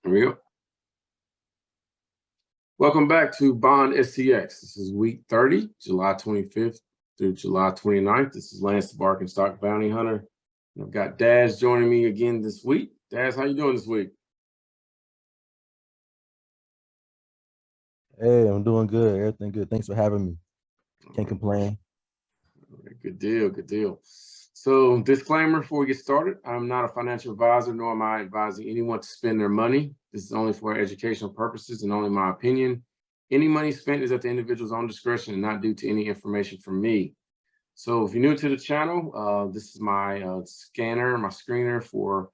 There we go. Welcome back to Bond STX. This is week 30, July 25th through July 29th. This is Lance the Barking Stock Bounty Hunter. And I've got Daz joining me again this week. Daz, how you doing this week? Hey, I'm doing good. Everything good. Thanks for having me. Can't complain. Good deal, good deal. So disclaimer before we get started, I'm not a financial advisor, nor am I advising anyone to spend their money. This is only for educational purposes and only my opinion. Any money spent is at the individual's own discretion and not due to any information from me. So if you're new to the channel, this is my scanner, my screener for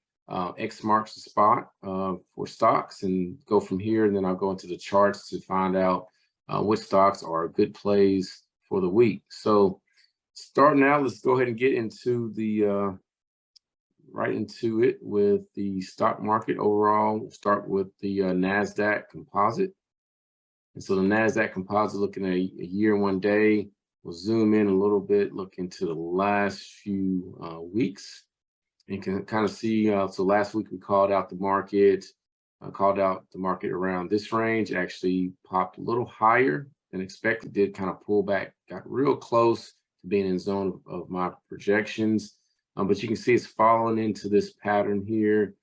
X marks the spot for stocks, and go from here, and then I'll go into the charts to find out which stocks are good plays for the week. So starting out, let's go ahead and get into the right into it with the stock market overall. We'll start with the Nasdaq composite. And so the Nasdaq composite, looking at a year and 1 day. We'll zoom in a little bit, look into the last few weeks, and can kind of see. So last week we called out the market, around this range. It actually popped a little higher than expected, did kind of pull back, got real close to being in zone of my projections. But you can see it's falling into this pattern here,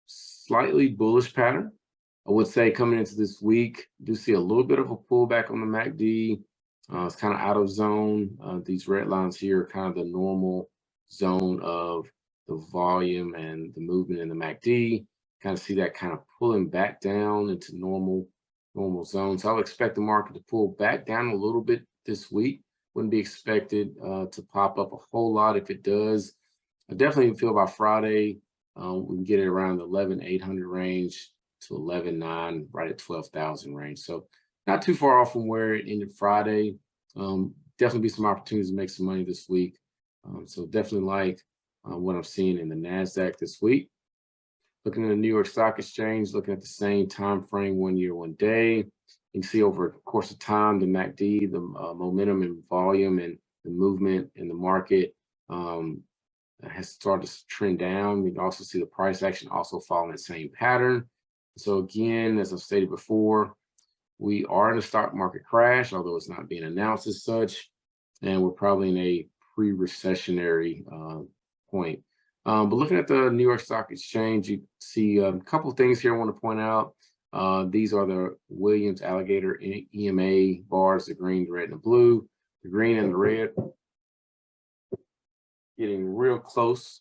slightly bullish pattern. I would say coming into this week, do see a little bit of a pullback on the MACD. It's kind of out of zone. These red lines here are kind of the normal zone of the volume and the movement in the MACD. Kind of see that kind of pulling back down into normal zone. So I would expect the market to pull back down a little bit this week. Wouldn't be expected to pop up a whole lot. If it does, I definitely feel by Friday we can get it around the 11,800 range to 11,900, right at 12,000 range. So not too far off from where it ended Friday. Definitely be some opportunities to make some money this week. So definitely like what I'm seeing in the Nasdaq this week. Looking at the New York Stock Exchange, looking at the same time frame, 1 year, 1 day. You can see over the course of time, the MACD, the momentum and volume and the movement in the market has started to trend down. You can also see the price action also following the same pattern. So again, as I've stated before, we are in a stock market crash, although it's not being announced as such, and we're probably in a pre-recessionary point. But looking at the New York Stock Exchange, you see a couple of things here I want to point out. These are the Williams Alligator EMA bars, the green, the red, and the blue. The green and the red getting real close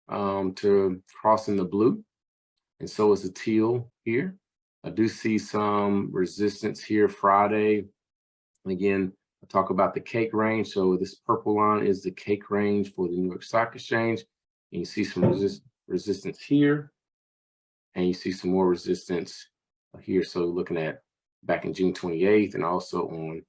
to crossing the blue, and so is the teal here. I do see some resistance here Friday. Again, I talk about the cake range. So this purple line is the cake range for the New York Stock Exchange. And you see some resistance here, and you see some more resistance here. So looking at back in June 28th and also on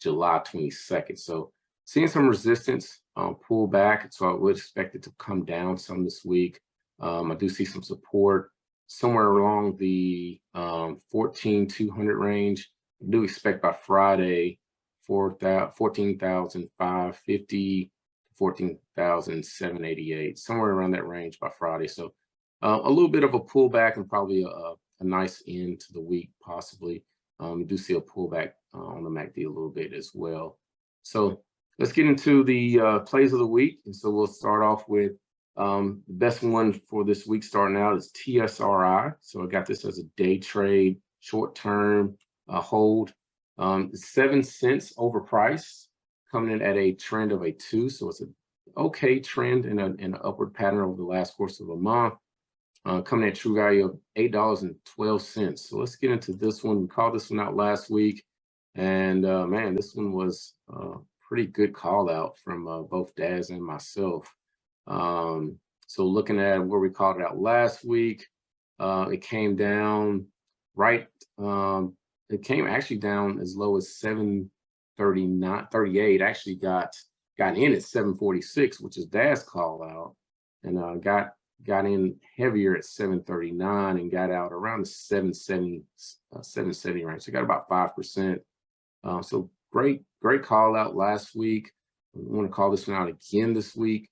July 22nd. So seeing some resistance pull back. So I would expect it to come down some this week. I do see some support somewhere along the 14,200 range. I do expect by Friday 14,550 to 14,788, somewhere around that range by Friday. So a little bit of a pullback and probably a nice end to the week, possibly. We do see a pullback on the MACD a little bit as well. So let's get into the plays of the week. And so we'll start off with the best one for this week starting out is TSRI. So I got this as a day trade, short-term hold. 7 cents overpriced, coming in at a trend of a 2. So it's an okay trend in an upward pattern over the last course of a month. Coming at true value of $8.12. So let's get into this one. We called this one out last week. And man, this one was a pretty good call out from both Daz and myself. So looking at where we called it out last week, it came down right. It came actually down as low as 739.38. Actually got in at 746, which is Daz call out, and got in heavier at 739 and got out around the 770 range. So got about 5%. So great call out last week. We want to call this one out again this week.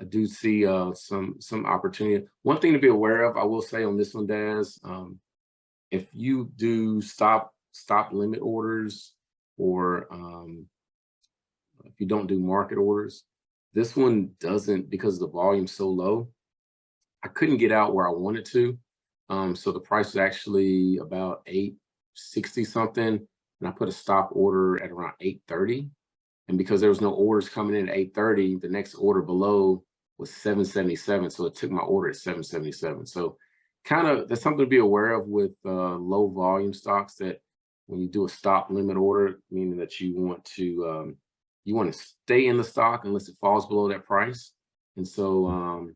I do see some opportunity. One thing to be aware of, I will say on this one, Daz, if you do stop limit orders, or if you don't do market orders, this one doesn't, because the volume's so low. I couldn't get out where I wanted to. So the price was actually about 860 something, and I put a stop order at around 830. And because there was no orders coming in at 830, the next order below was 777. So it took my order at 777. So kind of, that's something to be aware of with low volume stocks, that when you do a stop limit order, meaning that you want to stay in the stock unless it falls below that price. And so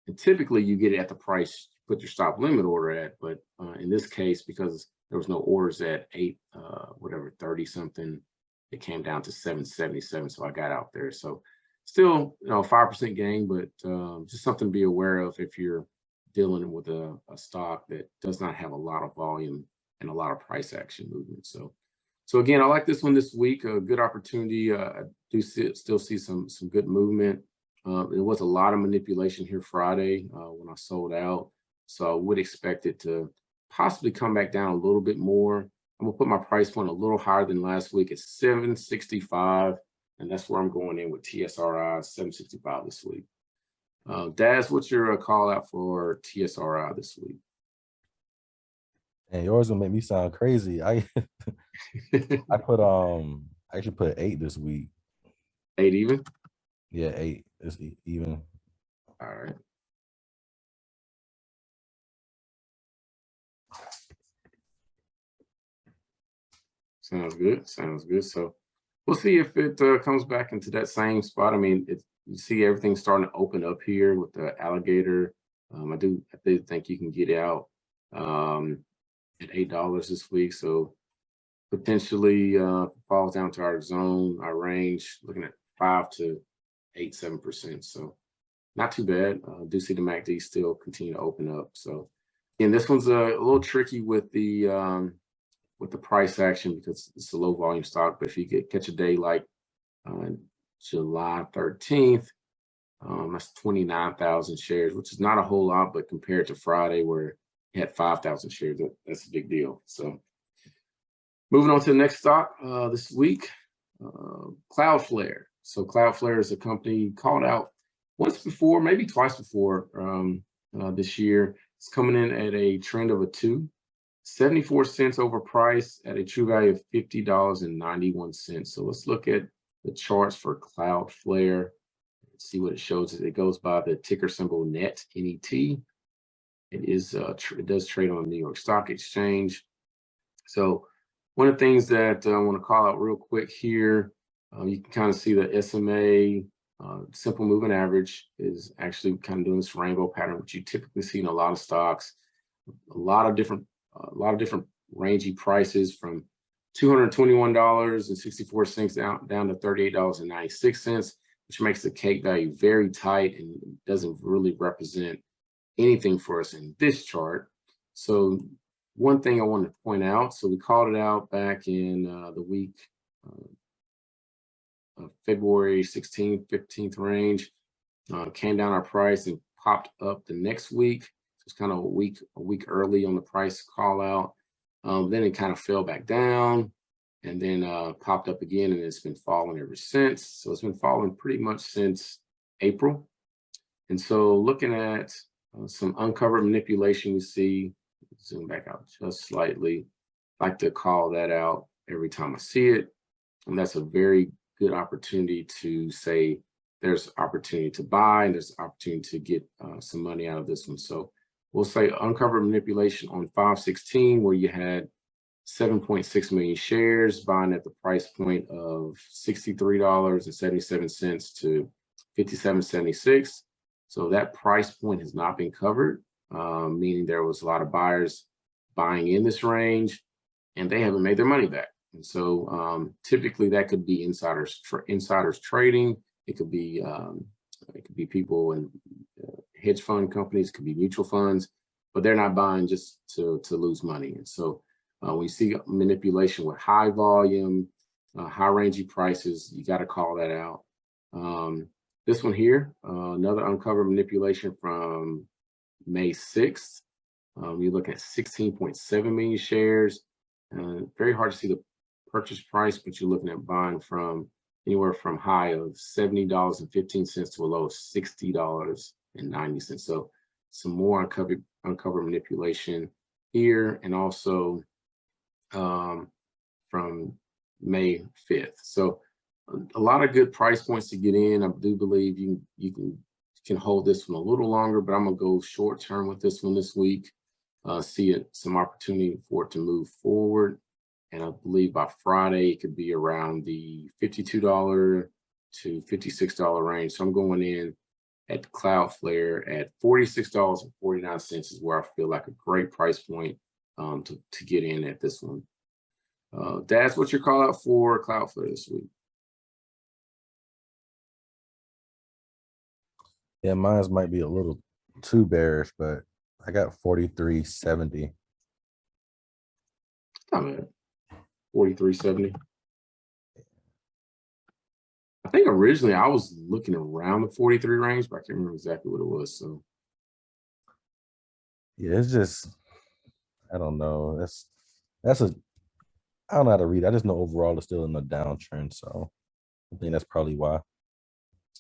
and typically you get it at the price you put your stop limit order at, but in this case, because there was no orders at 30 something, it came down to 777. So I got out there. So still, 5% gain, but just something to be aware of if you're dealing with a stock that does not have a lot of volume and a lot of price action movement. So again, I like this one this week. A good opportunity. I do still see some good movement. There was a lot of manipulation here Friday when I sold out. So I would expect it to possibly come back down a little bit more. I'm gonna put my price point a little higher than last week at 765, and that's where I'm going in with TSRI, 765 this week. Daz, what's your call out for TSRI this week? And yours will make me sound crazy. I actually put 8 this week. 8 even? Yeah, 8. It's even. All right. Sounds good. Sounds good. So we'll see if it comes back into that same spot. I mean, you see everything starting to open up here with the alligator. I do think you can get out at $8 this week. So potentially falls down to our zone, our range, looking at 5 to 7%. So not too bad. Do see the MACD still continue to open up. So again, this one's a little tricky with the price action because it's a low volume stock. But if you catch a day like July 13th, that's 29,000 shares, which is not a whole lot, but compared to Friday where it had 5,000 shares, that's a big deal. So moving on to the next stock this week, Cloudflare. So Cloudflare is a company called out once before, maybe twice before this year. It's coming in at a trend of a 2, 74 cents over price at a true value of $50.91. So let's look at the charts for Cloudflare. See what it shows. It goes by the ticker symbol NET, N-E-T. It does trade on the New York Stock Exchange. So one of the things that I want to call out real quick here, you can kind of see the SMA simple moving average is actually kind of doing this rainbow pattern, which you typically see in a lot of stocks. A lot of different rangy prices from $221.64 down to $38.96, which makes the cake value very tight and doesn't really represent anything for us in this chart. So one thing I want to point out, so we called it out back in the week of February 16th, 15th range, came down our price and popped up the next week. It's kind of a week early on the price call out. Then it kind of fell back down and then popped up again, and it's been falling ever since. So it's been falling pretty much since April. And so looking at some uncovered manipulation, you see, zoom back out just slightly. I like to call that out every time I see it. And that's a very good opportunity to say there's opportunity to buy and there's opportunity to get some money out of this one. So we'll say uncovered manipulation on 5/16, where you had 7.6 million shares buying at the price point of $63.77 to $57.76. So that price point has not been covered, meaning there was a lot of buyers buying in this range and they haven't made their money back. And so typically that could be insiders trading. It could be people in hedge fund companies, could be mutual funds, but they're not buying just to lose money. And so we see manipulation with high volume, high rangy prices. You got to call that out. This one here, another uncovered manipulation from May 6th. You're looking at 16.7 million shares. Very hard to see the purchase price, but you're looking at buying from anywhere from high of $70.15 to a low of $60.90. So some more uncovered manipulation here, and also from May 5th. So a lot of good price points to get in. I do believe you can hold this one a little longer, but I'm gonna go short term with this one this week. See some opportunity for it to move forward. And I believe by Friday, it could be around the $52 to $56 range. So I'm going in at Cloudflare at $46.49 is where I feel like a great price point to get in at this one. Daz, what's your call out for Cloudflare this week? Yeah, mine might be a little too bearish, but I got 43.70. Not bad. 43.70. I think originally I was looking around the 43 range, but I can't remember exactly what it was. So Yeah, it's just, I don't know. That's a, I don't know how to read. I just know overall it's still in a downtrend. So I think that's probably why.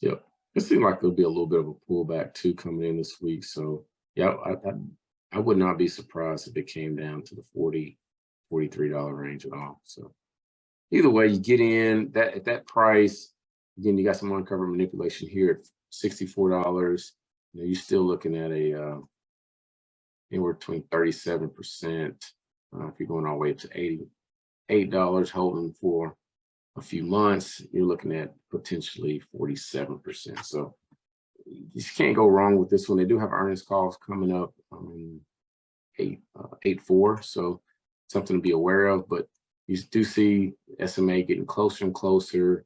yep. It seemed like there'll be a little bit of a pullback too coming in this week. So yeah, I would not be surprised if it came down to the $43 range at all. So either way, you get in that at that price. Again, you got some uncovered manipulation here at $64. You know, you're still looking at a anywhere between 37%. If you're going all the way up to $88 holding for a few months, you're looking at potentially 47%. So you just can't go wrong with this one. They do have earnings calls coming up 8/4, so something to be aware of. But you do see SMA getting closer and closer.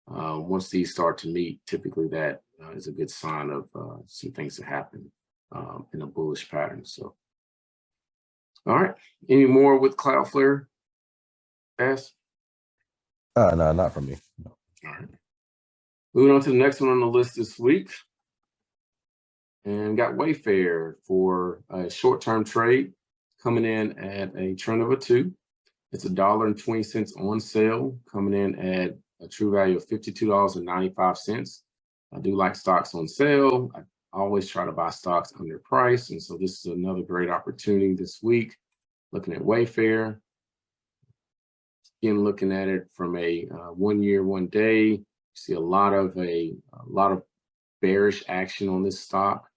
Once these start to meet, typically that is a good sign of some things to happen in a bullish pattern. So, all right, any more with Cloudflare? Pass. No, not for me. No. All right. Moving on to the next one on the list this week. And got Wayfair for a short-term trade coming in at a trend of a 2. It's $1.20 on sale, coming in at a true value of $52.95. I do like stocks on sale. I always try to buy stocks under price. And so this is another great opportunity this week. Looking at Wayfair. Again, looking at it from a 1 year, 1 day, you see a lot of bearish action on this stock.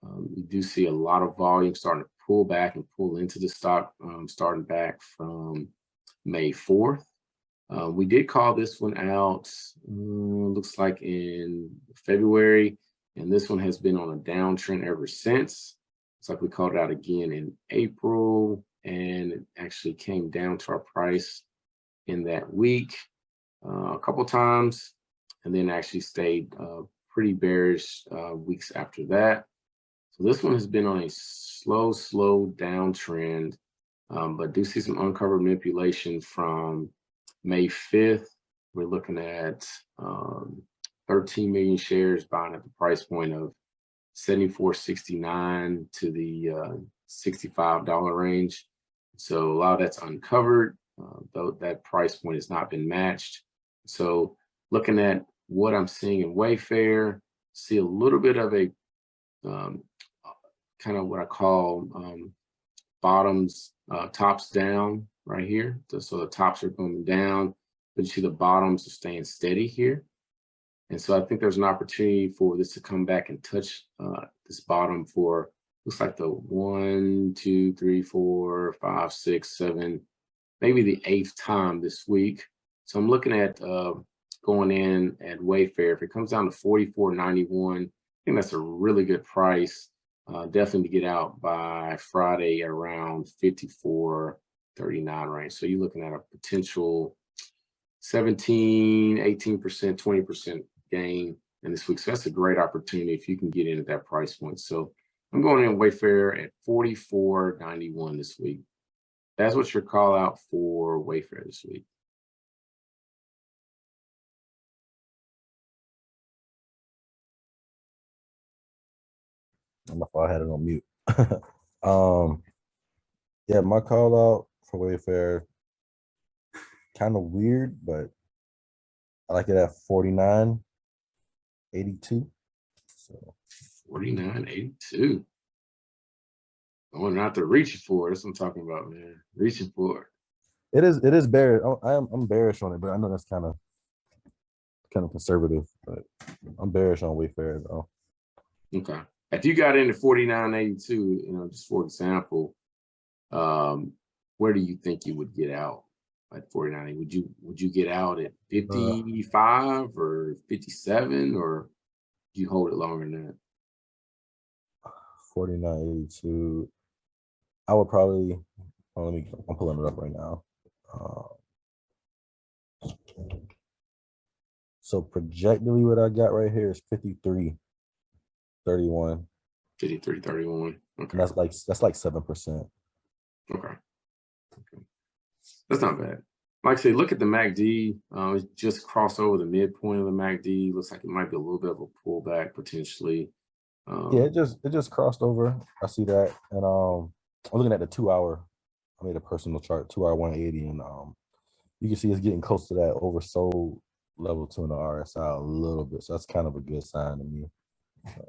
You do see a lot of volume starting to pull back and pull into the stock, starting back from May 4th. We did call this one out, looks like in February, and this one has been on a downtrend ever since. It's like we called it out again in April, and it actually came down to our price in that week a couple times, and then actually stayed pretty bearish weeks after that. So this one has been on a slow downtrend, but do see some uncovered manipulation from May 5th. We're looking at 13 million shares buying at the price point of $74.69 to the $65 range. So a lot of that's uncovered, though that price point has not been matched. So looking at what I'm seeing in Wayfair, see a little bit of a kind of what I call bottoms, tops down right here. So the tops are going down, but you see the bottoms are staying steady here. And so I think there's an opportunity for this to come back and touch this bottom for, looks like the 1, 2, 3, 4, 5, 6, 7, maybe the 8th time this week. So I'm looking at going in at Wayfair. If it comes down to $44.91, I think that's a really good price. Definitely to get out by Friday around $54.39 range. So you're looking at a potential 17, 18%, 20% gain in this week. So that's a great opportunity if you can get in at that price point. So I'm going in Wayfair at $44.91 this week. That's what your call out for Wayfair this week. don't know if I had it on mute. Yeah, my call out for Wayfair kind of weird, but I like it at 49.82. So 49.82. I'm not to reaching for it. That's what I'm talking about, man. Reaching for it. it is bearish. I'm bearish on it, but I know that's kind of conservative. But I'm bearish on Wayfair though. Okay. If you got into 49.82, just for example, where do you think you would get out at 49? Would you get out at 55 or 57, or do you hold it longer than that? 49.82. I would probably. I'm pulling it up right now. So projectedly, what I got right here is 53.31. 53.31. Okay. And that's like 7%. Okay. That's not bad. Like I say, look at the MACD. It just crossed over the midpoint of the MACD. Looks like it might be a little bit of a pullback potentially. Yeah, it just crossed over. I see that, and I'm looking at the 2-hour. I made a personal chart, 2-hour 180, and you can see it's getting close to that oversold level 2 in the RSI a little bit. So that's kind of a good sign to me.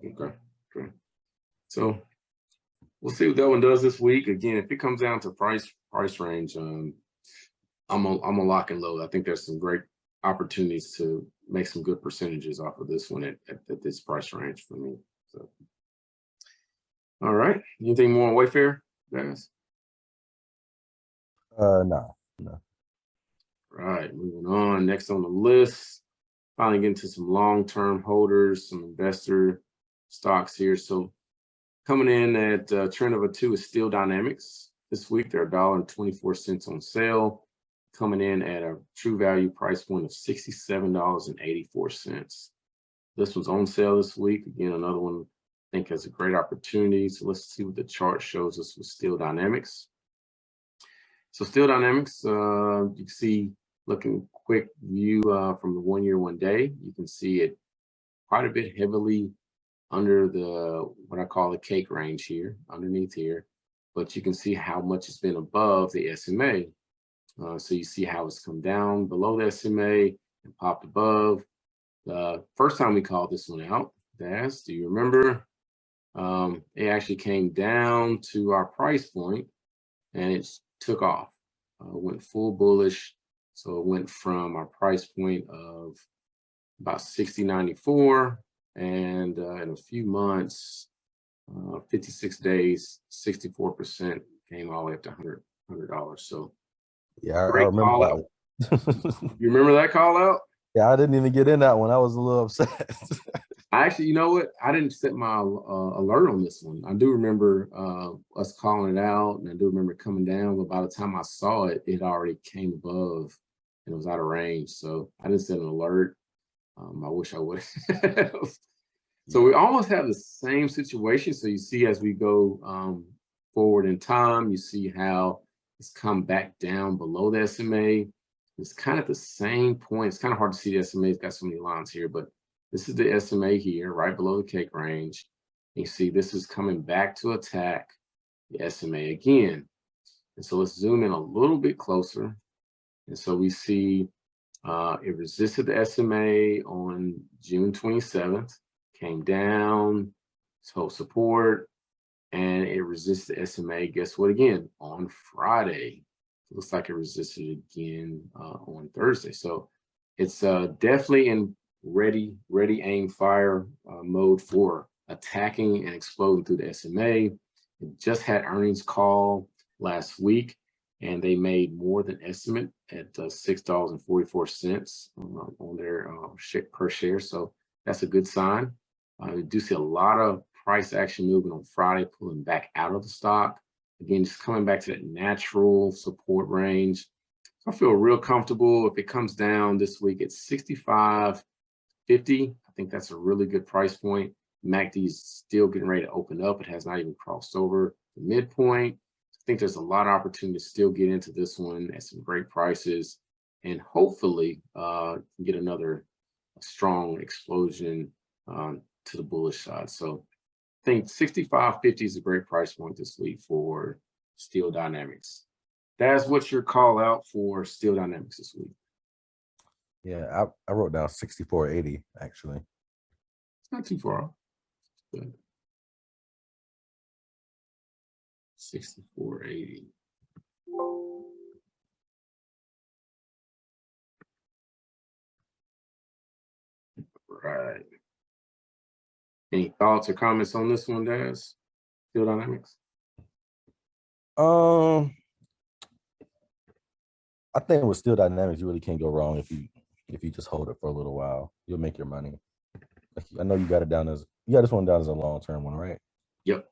Okay. So we'll see what that one does this week. Again, if it comes down to price range, I'm a lock and load. I think there's some great opportunities to make some good percentages off of this one at this price range for me. So, all right. Anything more on Wayfair, guys? No. Right. Moving on. Next on the list, finally getting to some long-term holders, some investor stocks here. So coming in at trend of a 2 is Steel Dynamics. This week, they're $1.24 on sale, coming in at a true value price point of $67.84. This was on sale this week. Again, another one I think has a great opportunity. So let's see what the chart shows us with Steel Dynamics. So Steel Dynamics, you can see, looking quick view from the 1 year, 1 day, you can see it quite a bit heavily under the, what I call the cake range here, underneath here, but you can see how much it's been above the SMA. So you see how it's come down below the SMA and popped above. The first time we called this one out, Daz, do you remember? It actually came down to our price point and it took off, went full bullish. So it went from our price point of about 60.94, and in a few months, 56 days, 64% came all the way up to $100. So yeah, I great remember call that out. one. You remember that call out? Yeah, I didn't even get in that one. I was a little upset. Actually, you know what? I didn't set my alert on this one. I do remember us calling it out, and I do remember it coming down, but by the time I saw it, it already came above and it was out of range. So I didn't set an alert. I wish I would have. So we almost have the same situation. So you see, as we go forward in time, you see how it's come back down below the SMA. It's kind of the same point. It's kind of hard to see the SMA. It's got so many lines here, but this is the SMA here, right below the cake range. You see this is coming back to attack the SMA again. And so let's zoom in a little bit closer. And so we see it resisted the SMA on June 27th, came down, so support, and it resisted the SMA. Guess what again? On Friday. It looks like it resisted again on Thursday. So it's definitely in ready, aim, fire mode for attacking and exploding through the SMA. It just had earnings call last week, and they made more than estimate at $6.44 on their per share. So that's a good sign. We do see a lot of price action movement on Friday, pulling back out of the stock. Again, just coming back to that natural support range. So I feel real comfortable if it comes down this week at 65.50. I think that's a really good price point. MACD is still getting ready to open up. It has not even crossed over the midpoint. I think there's a lot of opportunity to still get into this one at some great prices, and hopefully get another strong explosion to the bullish side. So I think 65.50 is a great price point this week for Steel Dynamics. That's what your call out for Steel Dynamics this week. Yeah, I wrote down 64.80 actually. It's not too far off. Good. 64.80. Right. Any thoughts or comments on this one, Daz? Steel Dynamics? I think with Steel Dynamics, you really can't go wrong if you just hold it for a little while. You'll make your money. Like, I know you got it down as this one down as a long-term one, right? Yep,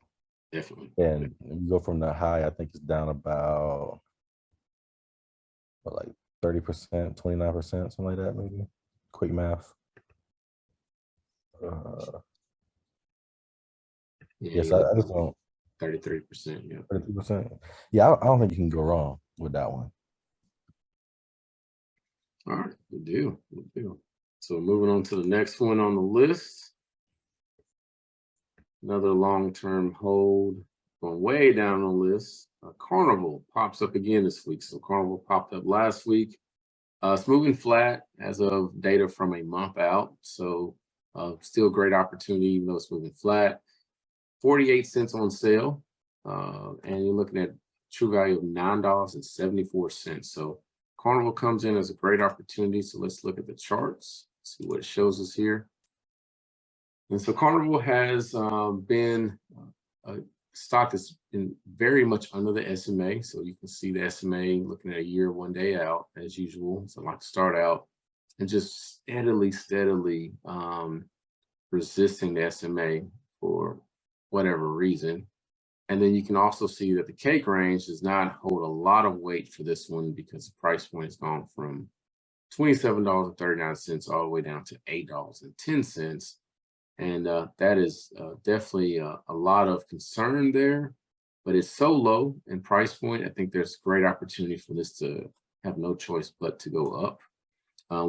definitely. And you go from the high, I think it's down about like 30%, 29%, something like that, maybe. Quick math. Yes, I just don't. 33%, yeah. 33%. Yeah, I don't think you can go wrong with that one. All right, good deal, good deal. So moving on to the next one on the list. Another long-term hold, going way down the list. Carnival pops up again this week. So Carnival popped up last week. It's moving flat as of data from a month out. So still great opportunity, even though it's moving flat. 48 cents on sale. And you're looking at true value of $9.74. So Carnival comes in as a great opportunity. So let's look at the charts, see what it shows us here. And so Carnival has been a stock that's been very much under the SMA. So you can see the SMA looking at a year, 1 day out as usual. So I like to start out and just steadily resisting the SMA for whatever reason. And then you can also see that the cake range does not hold a lot of weight for this one because the price point has gone from $27.39 all the way down to $8.10. And that is definitely a lot of concern there, but it's so low in price point. I think there's great opportunity for this to have no choice but to go up.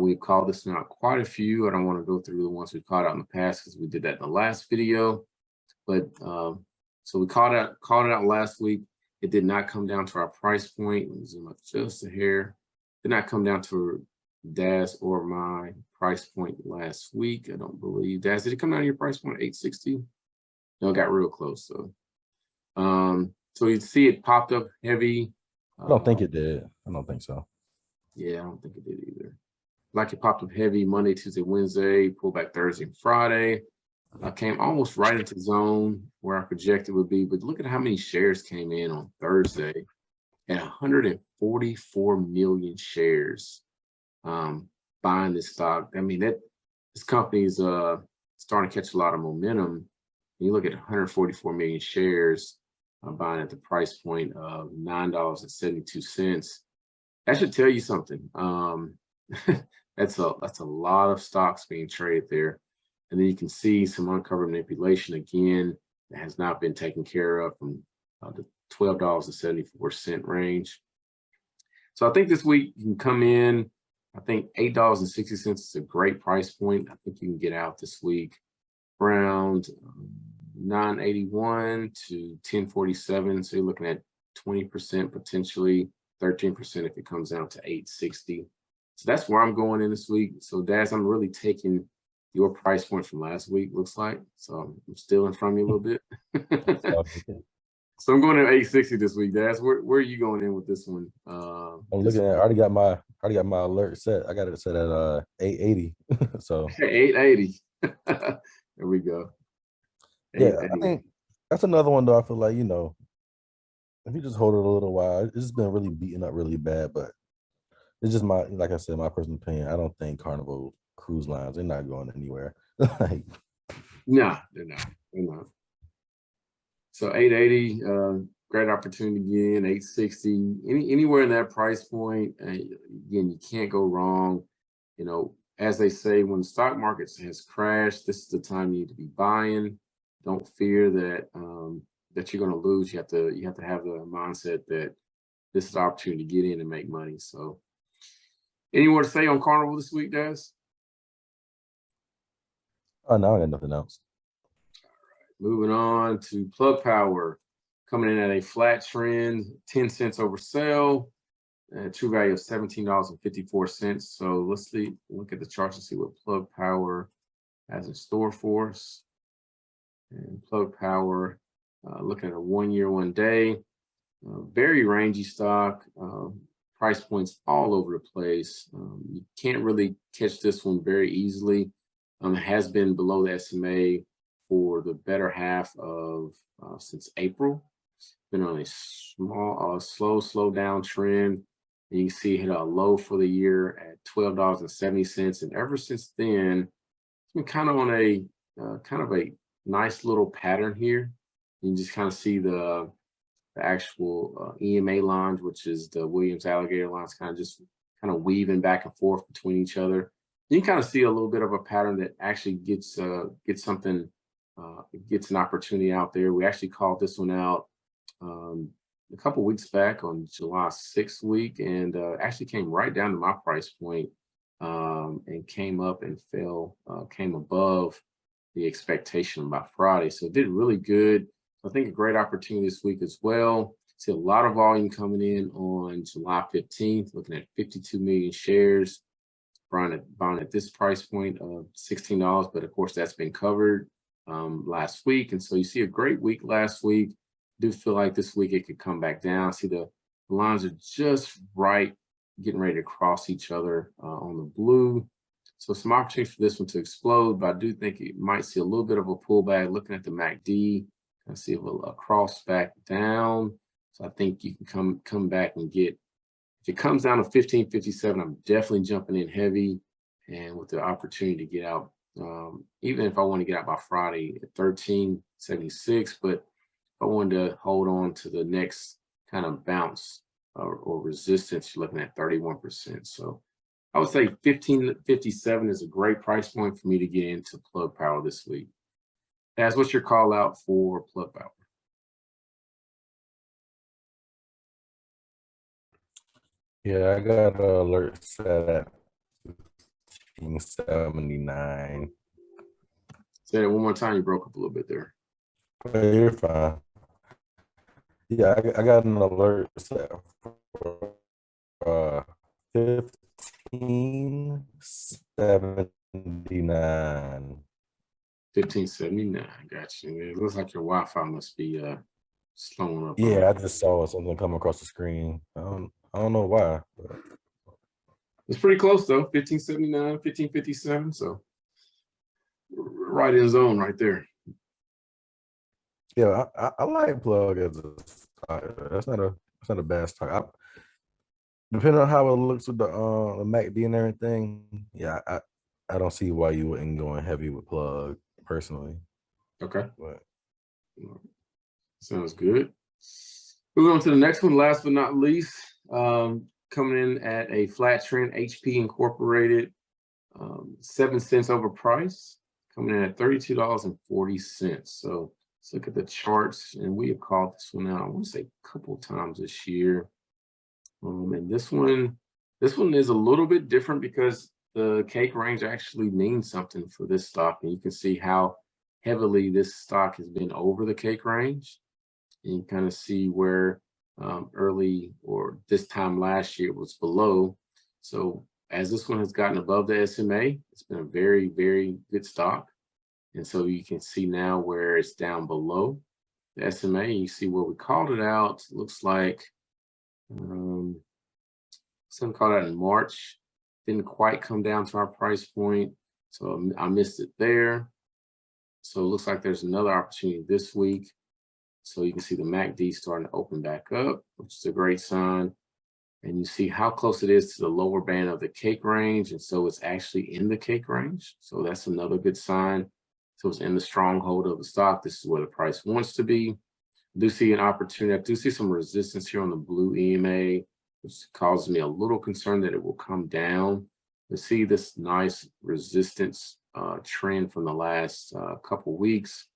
We've called this out quite a few. I don't want to go through the ones we called out in the past because we did that in the last video. But so we called it out last week. It did not come down to our price point. Let me zoom up just a hair. Did not come down to Daz or my price point last week. I don't believe. Daz, did it come down to your price point 860? No, it got real close. So so you see it popped up heavy. I don't think it did. I don't think so. Yeah, I don't think it did either. Like it popped up heavy Monday, Tuesday, Wednesday, pulled back Thursday and Friday. Came almost right into zone where I projected would be, but look at how many shares came in on Thursday at 144 million shares buying this stock. I mean, this company's starting to catch a lot of momentum. You look at 144 million shares buying at the price point of $9.72. That should tell you something. That's a lot of stocks being traded there. And then you can see some uncovered manipulation again that has not been taken care of from the $12.74 range. So I think this week you can come in. I think $8.60 is a great price point. I think you can get out this week around 981 to 1047. So you're looking at 20%, potentially 13% if it comes down to 860. So that's where I'm going in this week. So Daz, I'm really taking your price point from last week, looks like. So I'm stealing from you a little bit. So I'm going to 860 this week, Daz. Where are you going in with this one? I'm looking at. I already got my alert set. I got it set at 880. So 880. There we go. Yeah, I think that's another one though. I feel like, if you just hold it a little while, it's just been really beaten up really bad. But it's just like I said, my personal opinion. I don't think Carnival Cruise Lines, they're not going anywhere. Like, no, they're not. They're not. So 880, great opportunity again. 860, anywhere in that price point. Again, you can't go wrong. As they say, when the stock market has crashed, this is the time you need to be buying. Don't fear that that you're going to lose. You have to have the mindset that this is the opportunity to get in and make money. So, any more to say on Carnival this week, Daz? Oh, no, I got nothing else. moving on to Plug Power, coming in at a flat trend, 10 cents over sell, true value of $17.54. So let's look at the charts and see what Plug Power has in store for us. And Plug Power, looking at a 1 year, 1 day, very rangy stock, price points all over the place. You can't really catch this one very easily. It has been below the SMA for the better half of since April. Been on a small, slow down trend. And you can see it hit a low for the year at $12.70, and ever since then, it's been kind of on a kind of a nice little pattern here. You can just kind of see the actual EMA lines, which is the Williams alligator lines, kind of weaving back and forth between each other. You can kind of see a little bit of a pattern that actually gets something, gets an opportunity out there. We actually called this one out a couple weeks back on July 6th week, and actually came right down to my price point, and came up and fell, came above the expectation by Friday. So it did really good. I think a great opportunity this week as well. See a lot of volume coming in on July 15th, looking at 52 million shares, buying at this price point of $16. But of course, that's been covered last week. And so you see a great week last week. Do feel like this week it could come back down. See the lines are just right, getting ready to cross each other on the blue. So some opportunity for this one to explode, but I do think it might see a little bit of a pullback. Looking at the MACD, I see a cross back down. So I think you can come back and get, if it comes down to 1557, I'm definitely jumping in heavy, and with the opportunity to get out, even if I want to get out by Friday at 1376, but if I wanted to hold on to the next kind of bounce or resistance, you're looking at 31%. So I would say 1557 is a great price point for me to get into Plug Power this week. That's what's your call out for Plug Power? Yeah, I got an alert set at 1579. Say that one more time. You broke up a little bit there. But you're fine. Yeah, I got an alert set for 1579. 1579. Gotcha. It looks like your Wi-Fi must be slowing up. Yeah, I just saw something come across the screen. I don't know why. But it's pretty close though. 1579, 1557. So right in zone right there. yeah, I like Plug as a stock. That's not a bad stock. Depending on how it looks with the MACD and everything, yeah, I don't see why you wouldn't go in heavy with Plug personally. Okay. But sounds good. Moving on to the next one, last but not least, coming in at a flat trend, HP Incorporated, 7 cents over price, coming in at $32.40. So let's look at the charts, and we have called this one out, I want to say a couple times this year. And this one is a little bit different because the cake range actually means something for this stock, and you can see how heavily this stock has been over the cake range. And you kind of see where early or this time last year was below. So as this one has gotten above the SMA, it's been a very, very good stock. And so you can see now where it's down below the SMA. And you see where we called it out. Looks like some called out in March. Didn't quite come down to our price point. So I missed it there. So it looks like there's another opportunity this week. So you can see the MACD starting to open back up, which is a great sign. And you see how close it is to the lower band of the cake range. And so it's actually in the cake range. So that's another good sign. So it's in the stronghold of the stock. This is where the price wants to be. I do see an opportunity. I do see some resistance here on the blue EMA, which causes me a little concern that it will come down. To see this nice resistance trend from the last couple weeks,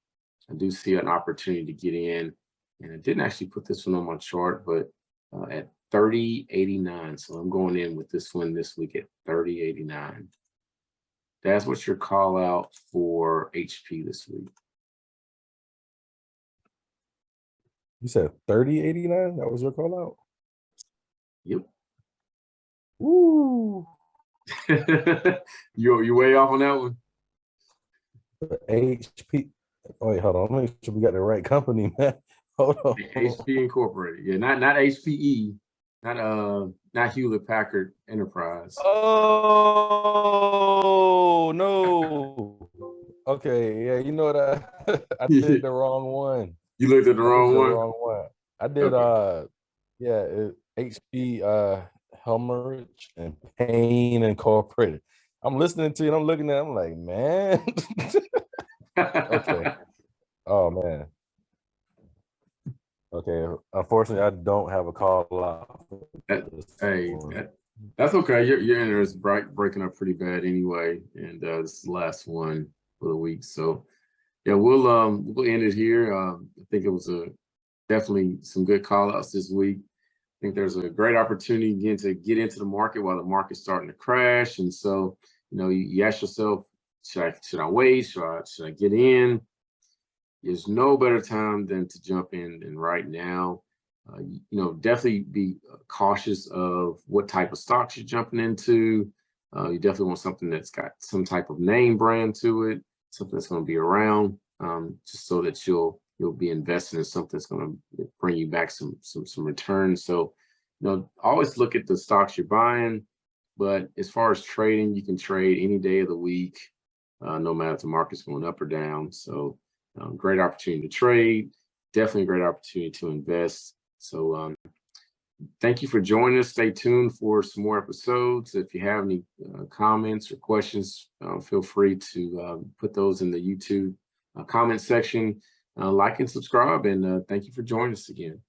I do see an opportunity to get in. And I didn't actually put this one on my chart, but at 30.89. So I'm going in with this one this week at 30.89. That's what's your call out for HP this week. You said 30.89. That was your call out. Yep. Woo. You way off on that one. HP. Oh, wait, hold on. Make sure we got the right company, man. Hold on. HP Incorporated. Yeah, not HPE, not Hewlett Packard Enterprise. Oh no. Okay, yeah, you know what I did the wrong one. You looked at the I did wrong the one. wrong one. I did Okay. HP Helmerich and Payne Incorporated. I'm listening to it, I'm looking at it, I'm like, man. Okay. Oh man. Okay. Unfortunately, I don't have a call out. Hey, that's okay. Your internet is breaking up pretty bad anyway, and this is the last one for the week. So yeah, we'll end it here. I think it was definitely some good call outs this week. I think there's a great opportunity again to get into the market while the market's starting to crash. And so, you ask yourself, should I wait? Should I get in? There's no better time than to jump in than right now. Definitely be cautious of what type of stocks you're jumping into. You definitely want something that's got some type of name brand to it, something that's going to be around, just so that you'll be investing in something that's going to bring you back some returns. So, always look at the stocks you're buying. But as far as trading, you can trade any day of the week, no matter if the market's going up or down. So, great opportunity to trade, definitely a great opportunity to invest. So thank you for joining us. Stay tuned for some more episodes. If you have any comments or questions, feel free to put those in the YouTube comment section. Like and subscribe, and thank you for joining us again.